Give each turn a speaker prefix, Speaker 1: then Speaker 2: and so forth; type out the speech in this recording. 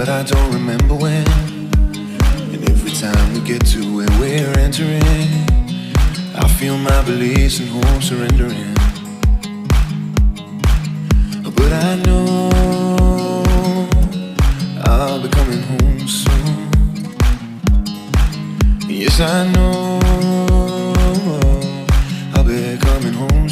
Speaker 1: but I don't remember when. And every time we get to where we're entering, I feel my beliefs and hope surrendering. But I know I'll be coming home soon. Yes, I know